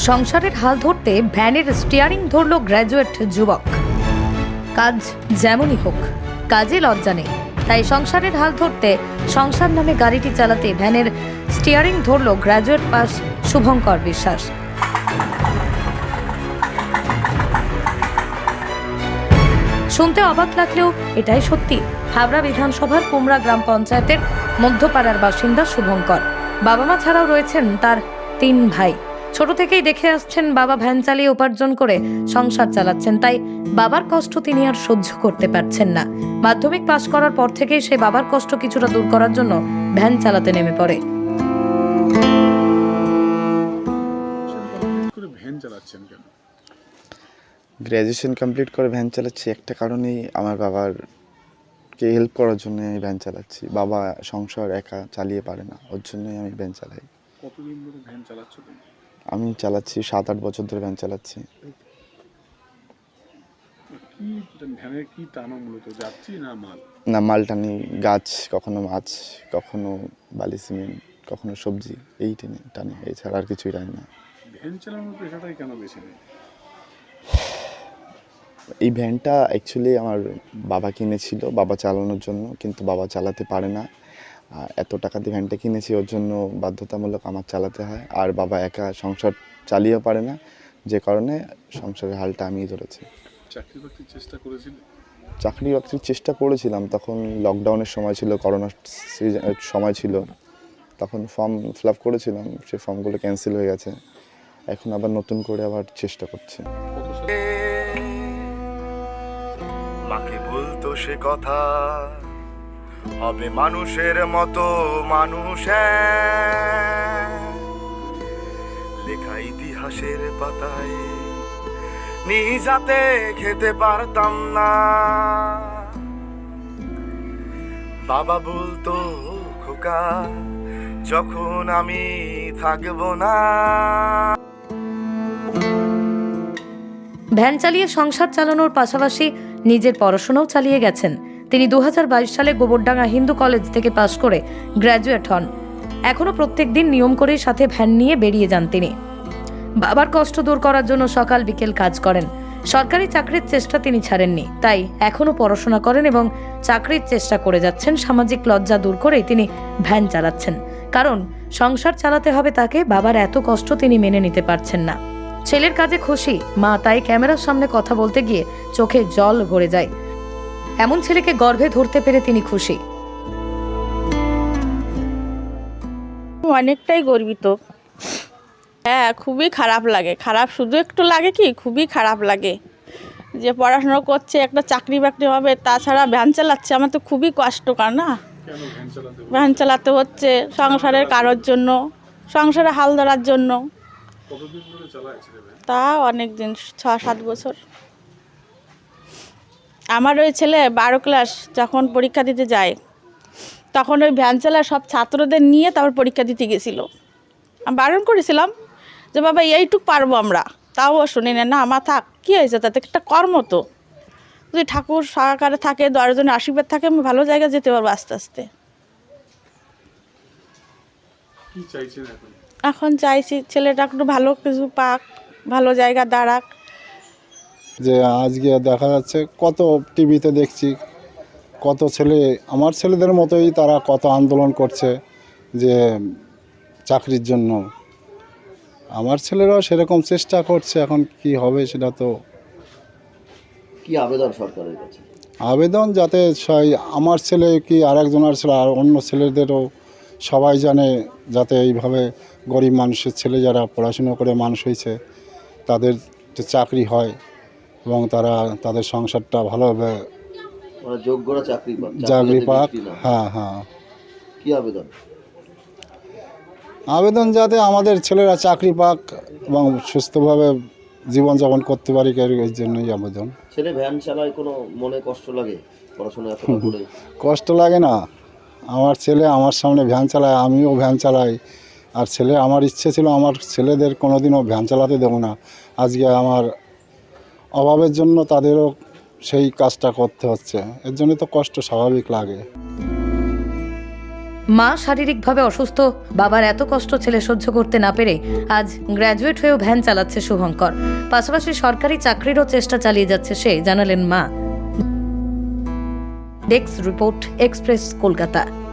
সংসারের হাল ধরতে ভ্যানের স্টিয়ারিং ধরল গ্র্যাজুয়েট যুবক। কাজ যেমনই হোক, কাজে লজ্জা নেই, তাই সংসারের হাল ধরতে সংসার নামে গাড়িটি চালাতে ভ্যানের স্টিয়ারিং ধরল গ্র্যাজুয়েট পাস শুভঙ্কর বিশ্বাস। শুনতে অবাক লাগলেও এটাই সত্যি। হাবড়া বিধানসভার কুমড়া গ্রাম পঞ্চায়েতের মধ্যপাড়ার বাসিন্দা শুভঙ্কর। বাবা মা ছাড়াও রয়েছেন তার 3 ভাই। ছোট থেকেই দেখে আসছেন বাবা ভ্যান চালিয়ে উপার্জন করে সংসার চালাচ্ছেন, তাই বাবার কষ্ট তিনি আর সহ্য করতে পারছেন না। মাধ্যমিক পাশ করার পর থেকেই সে বাবার কষ্ট কিছুটা দূর করার জন্য ভ্যান চালাতে নেমে পড়ে। গ্র্যাজুয়েশন কমপ্লিট করে ভ্যান চালাচ্ছি একটা কারণেই, আমার বাবারকে হেল্প করার জন্য আমি ভ্যান চালাচ্ছি। বাবা সংসার একা চালিয়ে পারে না, ওর জন্যই আমি ভ্যান চালাই। কতদিন ধরে ভ্যান চালাচ্ছ তুমি? আমি চালাচ্ছি 7-8 বছর ধরে ভ্যান চালাচ্ছি। কি ভ্যানের কি টানো মূলত, যাত্রী না মাল? না, মাল টানি, গাছ, কখনো মাছ, কখনো বালি সিমেন্ট, কখনো সবজি, এই টানি, এছাড়া আর কিছুই টানি না। ভ্যান চালানোর পেশাটাই কেন বেছে নেই? এই ভ্যানটা অ্যাকচুয়ালি আমার বাবা কিনেছিল বাবা চালানোর জন্য, কিন্তু বাবা চালাতে পারে না। এত টাকা দিয়ে ভ্যানটা কিনেছি, ওর জন্য বাধ্যতামূলক আমার চালাতে হয়। আর বাবা একা সংসার চালিয়েও পারে না, যে কারণে সংসারের হালটা আমিই ধরেছি। চাকরি বাকরির চেষ্টা করেছিলে? চাকরি বাকরির চেষ্টা করেছিলাম, তখন লকডাউনের সময় ছিল, করোনার সময় ছিল, তখন ফর্ম ফিল আপ করেছিলাম, সেই ফর্মগুলো ক্যান্সেল হয়ে গেছে। এখন আবার নতুন করে আবার চেষ্টা করছি। মাকে বলতো সে কথা, হবে মানুষের মতো মানুষ, লেখা ইতিহাসের পাতায় নিজাতে খেতে পারতাম না। বাবা বলতো খোকা, যখন আমি থাকবো না। ভ্যান চালিয়ে সংসার চালানোর পাশাপাশি নিজের পড়াশোনাও চালিয়ে গেছেন। তিনি 2022 সালে গোবরডাঙ্গা হিন্দু কলেজ থেকে পাশ করে গ্র্যাজুয়েট হন। এখনও প্রত্যেক দিন নিয়ম করেই সাথে ভ্যান নিয়ে বেরিয়ে যান তিনি। বাবার কষ্ট দূর করার জন্য সকাল বিকেল কাজ করেন। সরকারি চাকরির চেষ্টা তিনি ছাড়েননি, তাই এখনও পড়াশোনা করেন এবং চাকরির চেষ্টা করে যাচ্ছেন। সামাজিক লজ্জা দূর করেই তিনি ভ্যান চালাচ্ছেন, কারণ সংসার চালাতে হবে তাকে। বাবার এত কষ্ট তিনি মেনে নিতে পারছেন না। ছেলের কাজে খুশি মা, তাই ক্যামেরার সামনে কথা বলতে গিয়ে চোখে জল ভরে যায়। এমন ছেলেকে গর্ভে ধরতে পেরে তিনি খুশি। অনেকটাই গর্বিত। হ্যাঁ, খুবই খারাপ লাগে। খারাপ শুধু একটু লাগে কি, খুবই খারাপ লাগে যে পড়াশোনা করছে, একটা চাকরি বাকরি হবে, তাছাড়া ভ্যান চালাচ্ছে। আমার তো খুবই কষ্টকর না। কেন ভ্যান চালাতে? ভ্যান চালাতে হচ্ছে সংসারের কারোর জন্য, সংসারে হাল ধরার জন্য। কতদিন ধরে চালাচ্ছিলে ভ্যান? তা অনেক দিন, 6-7 বছর। আমার ওই ছেলে 12 ক্লাস যখন পরীক্ষা দিতে যায়, তখন ওই ভ্যান চালায় সব ছাত্রদের নিয়ে তারপর পরীক্ষা দিতে গেছিলো। আমি বারণ করেছিলাম যে বাবা এইটুক পারবো আমরা, তাও ও শুনি না। না আমার থাক, কী হয়েছে তাতে, একটা কর্ম তো, যদি ঠাকুর সহকারে থাকে, 10 জনের আশীর্বাদ থাকে, আমি ভালো জায়গায় যেতে পারবো আস্তে আস্তে। কি চাইছেন এখন? এখন চাইছি ছেলেটা একটু ভালো কিছু পাক, ভালো জায়গা দাঁড়াক। যে আজকে দেখা যাচ্ছে কত টিভিতে দেখছি, কত ছেলে আমার ছেলেদের মতোই তারা কত আন্দোলন করছে যে চাকরির জন্য। আমার ছেলেরাও সেরকম চেষ্টা করছে, এখন কি হবে সেটা তো। কি আবেদন সরকারের কাছে? আবেদন যাতে আমার ছেলে কি আরেকজনের ছেলে আর অন্য ছেলেদেরও সবাই জানে, যাতে এইভাবে গরিব মানুষের ছেলে যারা পড়াশুনো করে মানুষ হয়েছে তাদের চাকরি হয় এবং তারা তাদের সংসারটা ভালোভাবে যোগ্যরা চাকরি পাক। হ্যাঁ হ্যাঁ, কি আবেদন? আবেদন যাতে আমাদের ছেলেরা চাকরি পাক এবং সুস্থভাবে জীবনযাপন করতে পারি, এই জন্যই আবেদন। ছেলে ভ্যান চালায়, কোনো মনে কষ্ট লাগে পড়াশোনা এতটা করে? কষ্ট লাগে না, আমার ছেলে আমার সামনে ভ্যান চালায়, আমিও ভ্যান চালাই। আর আমার ইচ্ছে ছিল আমার ছেলেদের কোনোদিনও ভ্যান চালাতে দেবো না। আজকে আমার অভাবের জন্য তাদেরও সেই কাজটা করতে হচ্ছে, এর জন্য তো কষ্ট স্বাভাবিক লাগে। মা শারীরিকভাবে অসুস্থ, বাবার এত কষ্ট ছেলে সহ্য করতে না পেরে আজ গ্র্যাজুয়েট হয়েও ভ্যান চালাচ্ছে শুভঙ্কর। পাশাপাশি সরকারি চাকরিরও চেষ্টা চালিয়ে যাচ্ছে সে, জানালেন মা। Desk report, express Kolkata.